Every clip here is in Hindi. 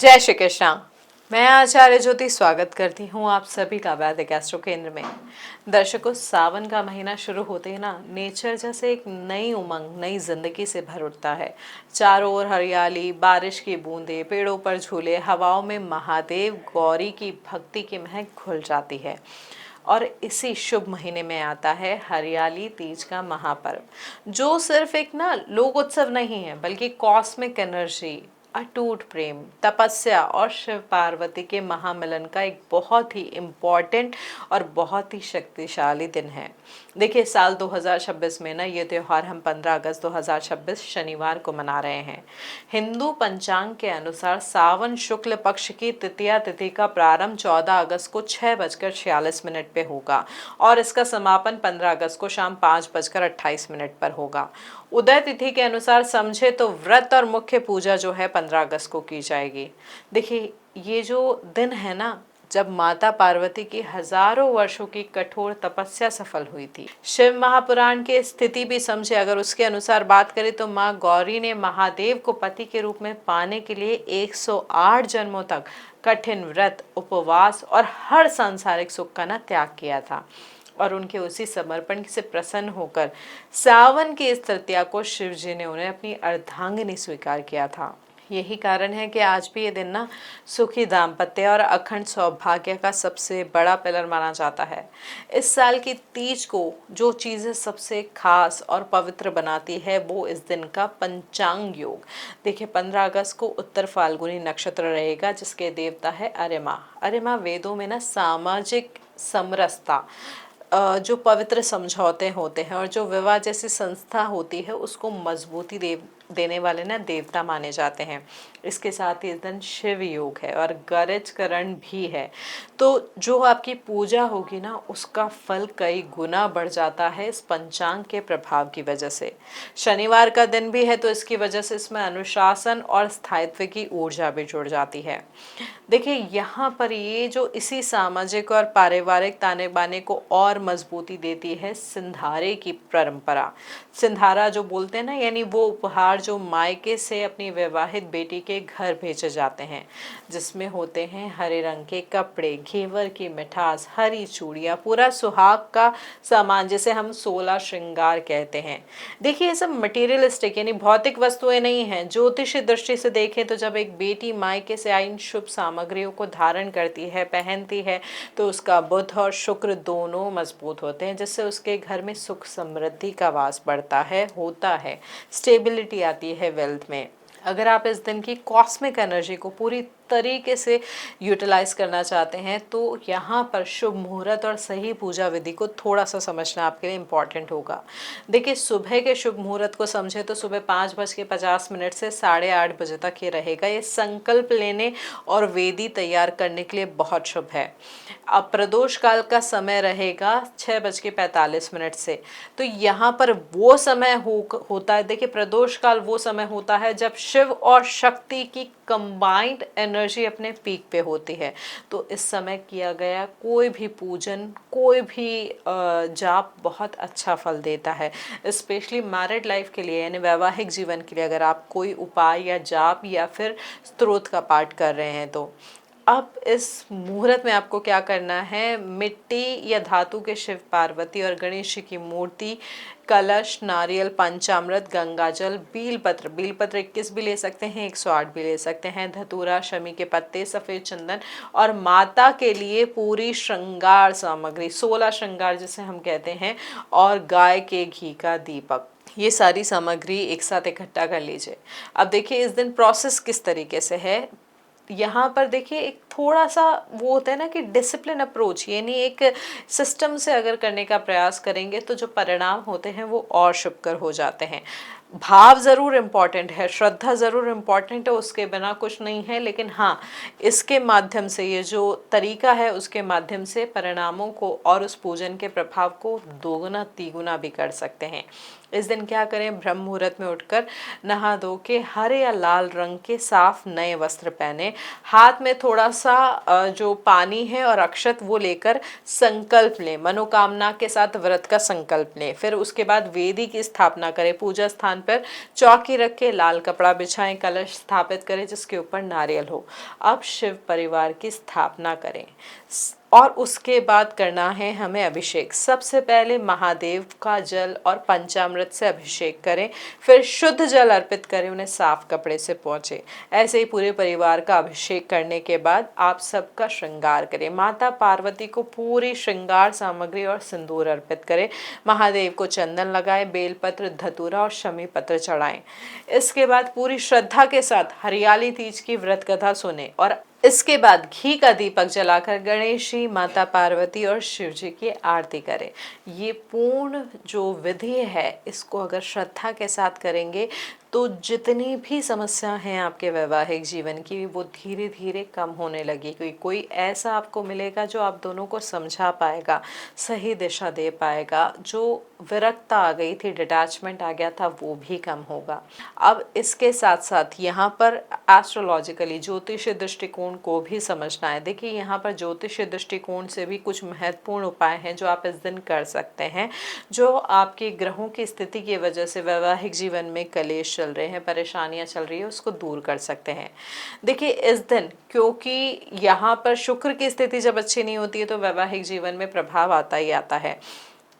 जय श्री कृष्णा। मैं आचार्य ज्योति स्वागत करती हूँ आप सभी का वैदिक एस्ट्रो केंद्र में। दर्शकों, सावन का महीना शुरू होते ही ना नेचर जैसे एक नई उमंग, नई जिंदगी से भर उठता है। चारों ओर हरियाली, बारिश की बूंदें, पेड़ों पर झूले, हवाओं में महादेव गौरी की भक्ति की महक घुल जाती है। और इसी शुभ महीने में आता है हरियाली तीज का महापर्व, जो सिर्फ एक ना लोक उत्सव नहीं है बल्कि कॉस्मिक एनर्जी, अटूट प्रेम, तपस्या और शिव पार्वती के महामिलन का एक बहुत ही इम्पॉर्टेंट और बहुत ही शक्तिशाली दिन है। देखिए, साल 2026 में ना ये त्यौहार हम 15 अगस्त 2026 शनिवार को मना रहे हैं। हिंदू पंचांग के अनुसार सावन शुक्ल पक्ष की तृतीया तिथि का प्रारंभ 14 अगस्त को 6:46 पे होगा और इसका समापन 15 अगस्त को शाम 5:28 पर होगा। उदय तिथि के अनुसार समझे तो व्रत और मुख्य पूजा जो है 15 अगस्त को की जाएगी। देखिए, ये जो दिन है ना, जब माता पार्वती की हजारों वर्षों की कठोर तपस्या सफल हुई थी। शिव महापुराण की स्थिति भी समझे, अगर उसके अनुसार बात करें तो माँ गौरी ने महादेव को पति के रूप में पाने के लिए 108 जन्मों तक कठिन व्रत, उपवास और हर सांसारिक सुख का ना त्याग किया था। और उनके उसी समर्पण से प्रसन्न होकर सावन की इस तृतीया को शिव जी ने उन्हें अपनी अर्धांगिनी स्वीकार किया था। यही कारण है कि आज भी ये दिन ना सुखी दाम्पत्य और अखंड सौभाग्य का सबसे बड़ा पिलर माना जाता है। इस साल की तीज को जो चीज़ें सबसे खास और पवित्र बनाती है वो इस दिन का पंचांग योग। देखिए, 15 अगस्त को उत्तर फाल्गुनी नक्षत्र रहेगा, जिसके देवता है अरिमा। अरिमा वेदों में ना सामाजिक समरसता, जो पवित्र समझौते होते हैं और जो विवाह जैसी संस्था होती है उसको मजबूती देने वाले ना देवता माने जाते हैं। इसके साथ ही इस दिन शिव योग है और गरज करण भी है। तो जो आपकी पूजा होगी ना उसका फल कई गुना बढ़ जाता है इस पंचांग के प्रभाव की वजह से। शनिवार का दिन भी है तो इसकी वजह से इसमें अनुशासन और स्थायित्व की ऊर्जा भी जुड़ जाती है। देखिए, यहाँ पर ये जो इसी सामाजिक और पारिवारिक ताने बाने को और मजबूती देती है सिंधारे की परंपरा। सिंधारा जो बोलते हैं ना, यानी वो उपहार जो मायके से अपनी विवाहित बेटी के घर भेजे जाते हैं, जिसमें होते हैं हरे रंग के कपड़े, घेवर की मिठास, हरी चूड़ियाँ, पूरा सुहाग का सामान, जिसे हम 16 श्रृंगार कहते हैं। देखिए, ये सब मटेरियलिस्टिक यानी भौतिक वस्तुएं नहीं हैं। ज्योतिषी दृष्टि से देखें तो जब एक बेटी मायके से आई इन शुभ सामग्रियों को धारण करती है, पहनती है, तो उसका बुध और शुक्र दोनों मजबूत होते हैं, जिससे उसके घर में सुख समृद्धि का वास बढ़ता है, होता है, स्टेबिलिटी आती है वेल्थ में। अगर आप इस दिन की कॉस्मिक एनर्जी को पूरी तरीके से यूटिलाइज करना चाहते हैं तो यहाँ पर शुभ मुहूर्त और सही पूजा विधि को थोड़ा सा समझना आपके लिए इम्पॉर्टेंट होगा। देखिए, सुबह के शुभ मुहूर्त को समझे तो सुबह 5:50 से 8:30 तक ये रहेगा। ये संकल्प लेने और वेदी तैयार करने के लिए बहुत शुभ है। अब प्रदोष काल का समय रहेगा 6:45 से। तो यहाँ पर वो समय होता है। देखिए, प्रदोष काल वो समय होता है जब शिव और शक्ति की कंबाइंड एनर्जी अपने पीक पे होती है। तो इस समय किया गया कोई भी पूजन, कोई भी जाप बहुत अच्छा फल देता है। स्पेशली मैरिड लाइफ के लिए यानी वैवाहिक जीवन के लिए अगर आप कोई उपाय या जाप या फिर स्तोत्र का पाठ कर रहे हैं तो अब इस मुहूर्त में आपको क्या करना है, मिट्टी या धातु के शिव पार्वती और गणेश जी की मूर्ति, कलश, नारियल, पंचामृत, गंगाजल, बीलपत्र 21 भी ले सकते हैं, 108 भी ले सकते हैं, धतूरा, शमी के पत्ते, सफ़ेद चंदन और माता के लिए पूरी श्रृंगार सामग्री, 16 श्रृंगार जिसे हम कहते हैं, और गाय के घी का दीपक, ये सारी सामग्री एक साथ इकट्ठा कर लीजिए। अब देखिए, इस दिन प्रोसेस किस तरीके से है। यहाँ पर देखिए, एक थोड़ा सा वो होता है ना कि डिसिप्लिन अप्रोच, यानी एक सिस्टम से अगर करने का प्रयास करेंगे तो जो परिणाम होते हैं वो और शुभकर हो जाते हैं। भाव ज़रूर इम्पॉर्टेंट है, श्रद्धा ज़रूर इम्पॉर्टेंट है, उसके बिना कुछ नहीं है, लेकिन हाँ, इसके माध्यम से ये जो तरीका है उसके माध्यम से परिणामों को और उस पूजन के प्रभाव को दोगुना तिगुना भी कर सकते हैं। इस दिन क्या करें, ब्रह्म मुहूर्त में उठकर नहा धो के हरे या लाल रंग के साफ नए वस्त्र पहने, हाथ में थोड़ा सा जो पानी है और अक्षत वो लेकर संकल्प लें, मनोकामना के साथ व्रत का संकल्प लें। फिर उसके बाद वेदी की स्थापना करें, पूजा स्थान पर चौकी रख के लाल कपड़ा बिछाएं, कलश स्थापित करें जिसके ऊपर नारियल हो। अब शिव परिवार की स्थापना करें और उसके बाद करना है हमें अभिषेक। सबसे पहले महादेव का जल और पंचामृत से अभिषेक करें, फिर शुद्ध जल अर्पित करें, उन्हें साफ कपड़े से पोंछें। ऐसे ही पूरे परिवार का अभिषेक करने के बाद आप सबका श्रृंगार करें। माता पार्वती को पूरी श्रृंगार सामग्री और सिंदूर अर्पित करें। महादेव को चंदन लगाएं, बेलपत्र, धतूरा और शमी पत्र चढ़ाएं। इसके बाद पूरी श्रद्धा के साथ हरियाली तीज की व्रत कथा सुने और इसके बाद घी का दीपक जलाकर गणेश जी, माता पार्वती और शिव जी की आरती करें। ये पूर्ण जो विधि है इसको अगर श्रद्धा के साथ करेंगे तो जितनी भी समस्या हैं आपके वैवाहिक जीवन की वो धीरे धीरे कम होने लगी। कोई ऐसा आपको मिलेगा जो आप दोनों को समझा पाएगा, सही दिशा दे पाएगा। जो विरक्ता आ गई थी, डिटैचमेंट आ गया था, वो भी कम होगा। अब इसके साथ साथ यहाँ पर एस्ट्रोलॉजिकली ज्योतिषीय दृष्टिकोण को भी समझना है। देखिए यहाँ पर ज्योतिषीय दृष्टिकोण से भी कुछ महत्वपूर्ण उपाय हैं जो आप इस दिन कर सकते हैं, जो आपके ग्रहों की स्थिति की वजह से वैवाहिक जीवन में कलेश चल रहे हैं, परेशानियां चल रही है, उसको दूर कर सकते हैं। देखिए इस दिन क्योंकि यहाँ पर शुक्र की स्थिति जब अच्छी नहीं होती है तो वैवाहिक जीवन में प्रभाव आता ही आता है।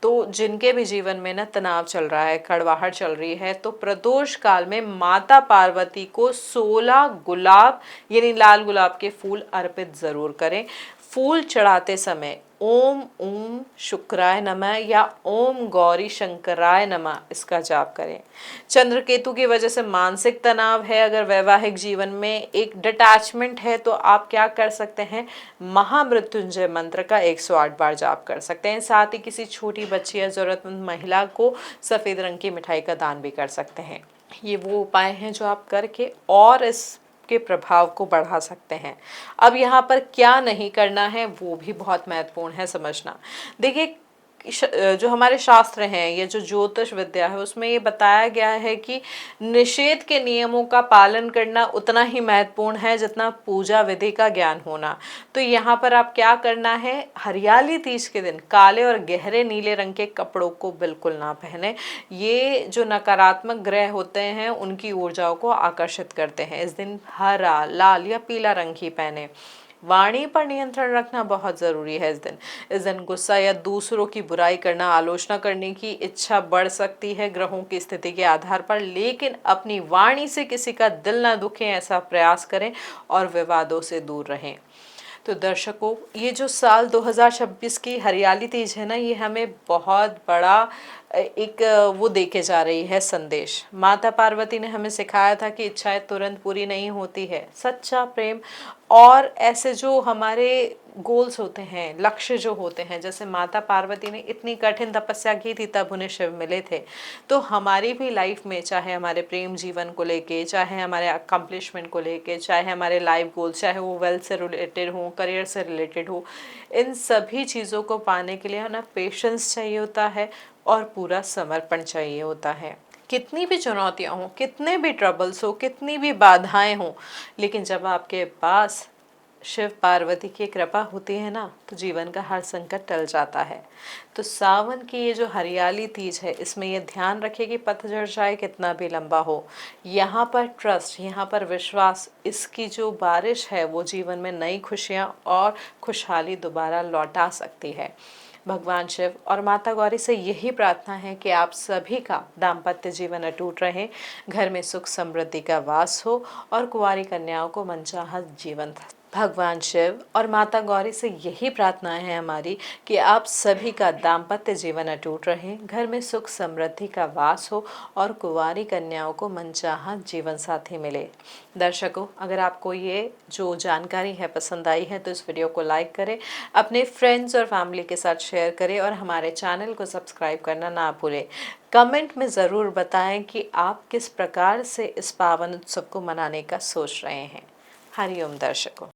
तो जिनके भी जीवन में ना तनाव चल रहा है, कड़वाहट चल रही है, तो प्रदोष काल में माता पार्वती को 16 गुलाब यानी लाल गुलाब के फूल अर्पित जरूर करें। फूल चढ़ाते समय ओम ओम शुक्राय नमः या ओम गौरी शंकराय नमः इसका जाप करें। चंद्र केतु की वजह से मानसिक तनाव है, अगर वैवाहिक जीवन में एक डिटैचमेंट है तो आप क्या कर सकते हैं, महामृत्युंजय मंत्र का 108 बार जाप कर सकते हैं। साथ ही किसी छोटी बच्ची या जरूरतमंद महिला को सफ़ेद रंग की मिठाई का दान भी कर सकते हैं। ये वो उपाय हैं जो आप करके और इस के प्रभाव को बढ़ा सकते हैं। अब यहाँ पर क्या नहीं करना है वो भी बहुत महत्वपूर्ण है समझना। देखिए जो हमारे शास्त्र हैं, ये जो ज्योतिष विद्या है, उसमें ये बताया गया है कि निषेध के नियमों का पालन करना उतना ही महत्वपूर्ण है जितना पूजा विधि का ज्ञान होना। तो यहाँ पर आप क्या करना है, हरियाली तीज के दिन काले और गहरे नीले रंग के कपड़ों को बिल्कुल ना पहने। ये जो नकारात्मक ग्रह होते हैं उनकी ऊर्जाओं को आकर्षित करते हैं। इस दिन हरा, लाल या पीला रंग ही पहने। वाणी पर नियंत्रण रखना बहुत ज़रूरी है। इस दिन गुस्सा या दूसरों की बुराई करना, आलोचना करने की इच्छा बढ़ सकती है ग्रहों की स्थिति के आधार पर, लेकिन अपनी वाणी से किसी का दिल ना दुखे ऐसा प्रयास करें और विवादों से दूर रहें। तो दर्शकों, ये जो साल 2026 की हरियाली तीज है ना, ये हमें बहुत बड़ा एक वो देके जा रही है संदेश। माता पार्वती ने हमें सिखाया था कि इच्छाएं तुरंत पूरी नहीं होती है। सच्चा प्रेम और ऐसे जो हमारे गोल्स होते हैं, लक्ष्य जो होते हैं, जैसे माता पार्वती ने इतनी कठिन तपस्या की थी तब उन्हें शिव मिले थे, तो हमारी भी लाइफ में, चाहे हमारे प्रेम जीवन को लेके, चाहे हमारे अकम्पलिशमेंट को लेके, चाहे हमारे लाइफ गोल्स, चाहे वो वेल्थ से रिलेटेड हो, करियर से रिलेटेड हो, इन सभी चीज़ों को पाने के लिए ना पेशेंस चाहिए होता है और पूरा समर्पण चाहिए होता है। कितनी भी चुनौतियाँ हों, कितने भी ट्रबल्स हो, कितनी भी बाधाएं हों, लेकिन जब आपके पास शिव पार्वती की कृपा होती है ना, तो जीवन का हर संकट टल जाता है। तो सावन की ये जो हरियाली तीज है, इसमें ये ध्यान रखें कि पतझड़ चाहे कितना भी लंबा हो, यहाँ पर ट्रस्ट, यहाँ पर विश्वास, इसकी जो बारिश है वो जीवन में नई खुशियाँ और खुशहाली दोबारा लौटा सकती है। भगवान शिव और माता गौरी से यही प्रार्थना है कि आप सभी का दाम्पत्य जीवन अटूट रहे, घर में सुख समृद्धि का वास हो और कुंवारी कन्याओं को मनचाहा जीवन। भगवान शिव और माता गौरी से यही प्रार्थना है हमारी कि आप सभी का दाम्पत्य जीवन अटूट रहे, घर में सुख समृद्धि का वास हो और कुंवारी कन्याओं को मनचाहा जीवन साथी मिले। दर्शकों, अगर आपको ये जो जानकारी है पसंद आई है तो इस वीडियो को लाइक करें, अपने फ्रेंड्स और फैमिली के साथ शेयर करें और हमारे चैनल को सब्सक्राइब करना ना भूलें। कमेंट में ज़रूर बताएं कि आप किस प्रकार से इस पावन उत्सव को मनाने का सोच रहे हैं। हरिओम दर्शकों।